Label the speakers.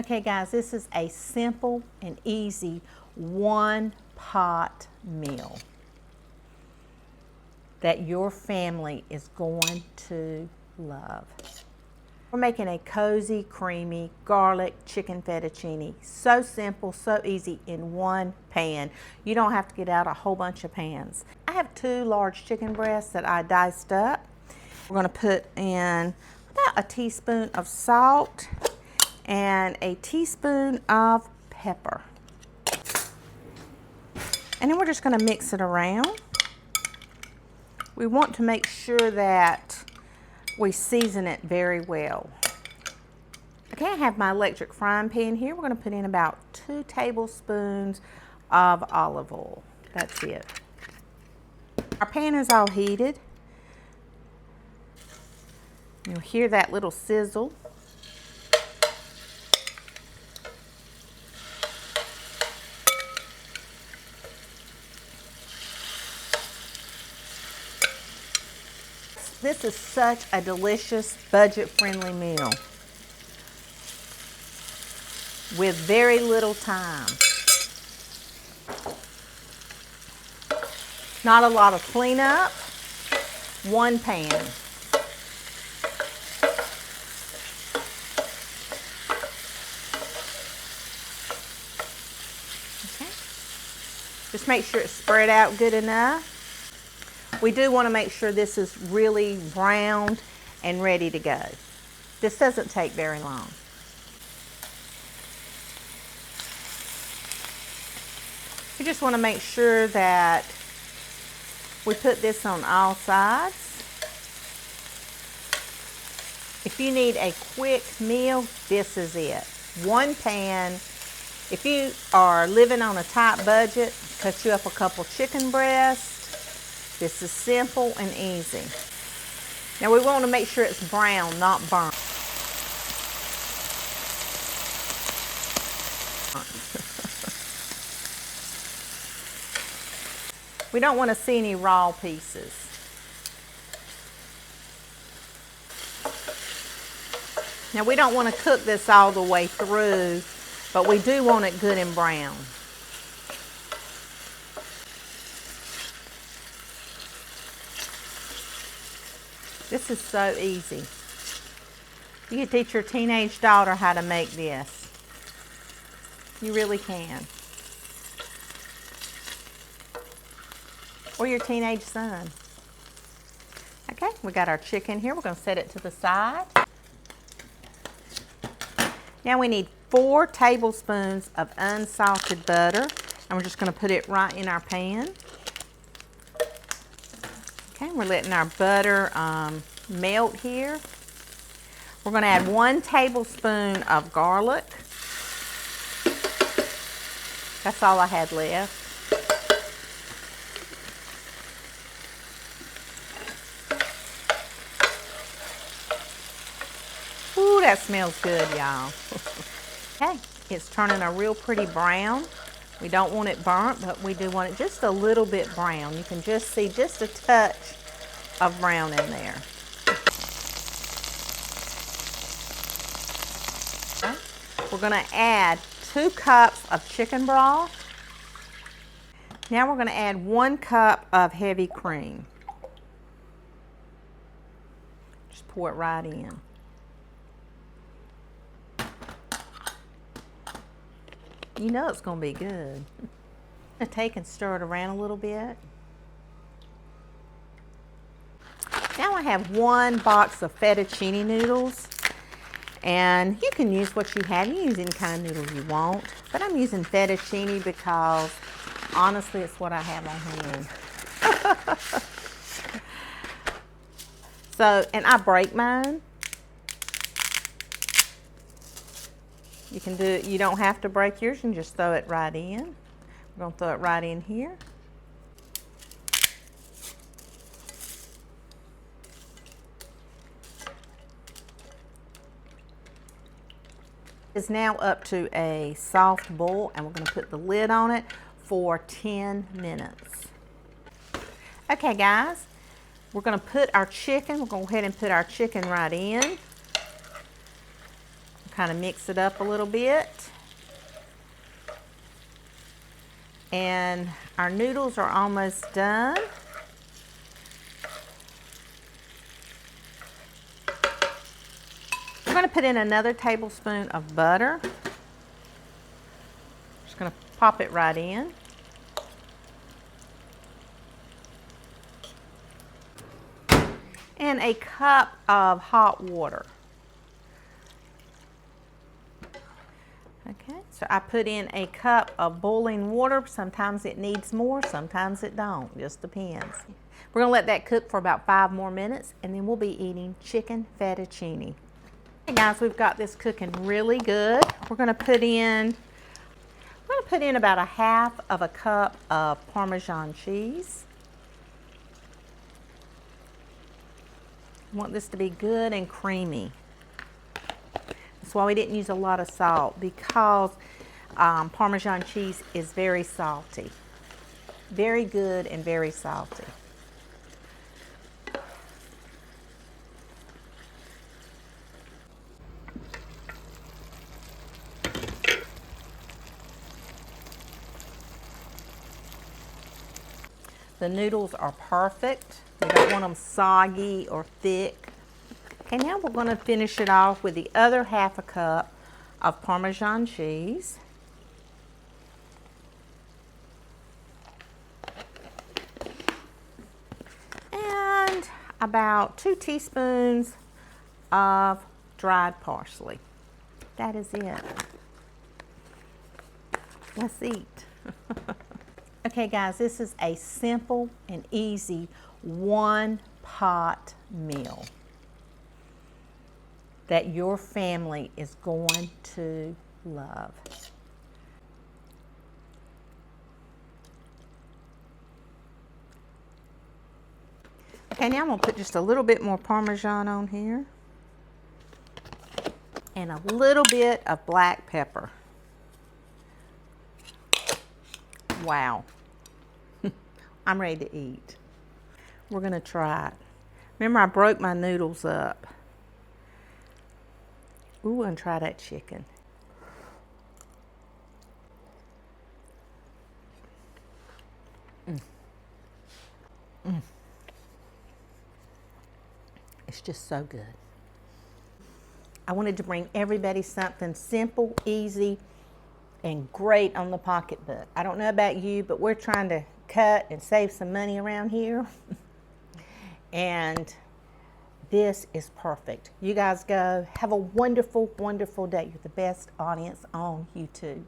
Speaker 1: Okay guys, this is a simple and easy one pot meal that your family is going to love. We're making a cozy, creamy, garlic chicken fettuccine. So simple, so easy in one pan. You don't have to get out a whole bunch of pans. I have 2 large chicken breasts that I diced up. We're gonna put in about a teaspoon of salt and a teaspoon of pepper. And then we're just gonna mix it around. We want to make sure that we season it very well. Okay, I have my electric frying pan here. We're gonna put in about 2 tablespoons of olive oil. That's it. Our pan is all heated. You'll hear that little sizzle. This is such a delicious, budget-friendly meal with very little time. Not a lot of cleanup, one pan. Okay. Just make sure it's spread out good enough. We do want to make sure this is really browned and ready to go. This doesn't take very long. We just want to make sure that we put this on all sides. If you need a quick meal, this is it. One pan. If you are living on a tight budget, cut you up a couple chicken breasts. This is simple and easy. Now we want to make sure it's brown, not burnt. We don't want to see any raw pieces. Now we don't want to cook this all the way through, but we do want it good and brown. This is so easy. You can teach your teenage daughter how to make this. You really can. Or your teenage son. Okay, we got our chicken here. We're going to set it to the side. Now we need 4 tablespoons of unsalted butter. And we're just going to put it right in our pan. Okay, we're letting our butter melt here. We're going to add 1 tablespoon of garlic. That's all I had left. Ooh, that smells good, y'all. Okay, it's turning a real pretty brown. We don't want it burnt, but we do want it just a little bit brown. You can just see just a touch of brown in there. Okay. We're going to add 2 cups of chicken broth. Now we're going to add 1 cup of heavy cream. Just pour it right in. You know it's going to be good. I'm going to take and stir it around a little bit. Now I have 1 box of fettuccine noodles. And you can use what you have. You can use any kind of noodle you want. But I'm using fettuccine because honestly it's what I have on hand. So, and I break mine. You can do it, you don't have to break yours, you can just throw it right in. We're going to throw it right in here. It's now up to a soft boil and we're going to put the lid on it for 10 minutes. Okay guys, we're going to put our chicken, we're going to go ahead and put our chicken right in. Kind of mix it up a little bit. And our noodles are almost done. We're going to put in another tablespoon of butter. Just going to pop it right in. And a cup of hot water. Okay, so I put in a cup of boiling water. Sometimes it needs more, sometimes it don't, just depends. We're gonna let that cook for about 5 more minutes and then we'll be eating chicken fettuccine. Hey guys, we've got this cooking really good. We're gonna put in about a half of a cup of Parmesan cheese. I want this to be good and creamy. That's why we didn't use a lot of salt, because Parmesan cheese is very salty. Very good and very salty. The noodles are perfect. We don't want them soggy or thick. Okay, now we're going to finish it off with the other half a cup of Parmesan cheese. And about 2 teaspoons of dried parsley. That is it. Let's eat. Okay guys, this is a simple and easy one-pot meal that your family is going to love. Okay, now I'm gonna put just a little bit more Parmesan on here and a little bit of black pepper. Wow. I'm ready to eat. We're gonna try it. Remember, I broke my noodles up. Ooh, we're gonna try that chicken. It's just so good. I wanted to bring everybody something simple, easy, and great on the pocketbook. I don't know about you, but we're trying to cut and save some money around here. And this is perfect. You guys go. Have a wonderful, wonderful day. You're the best audience on YouTube.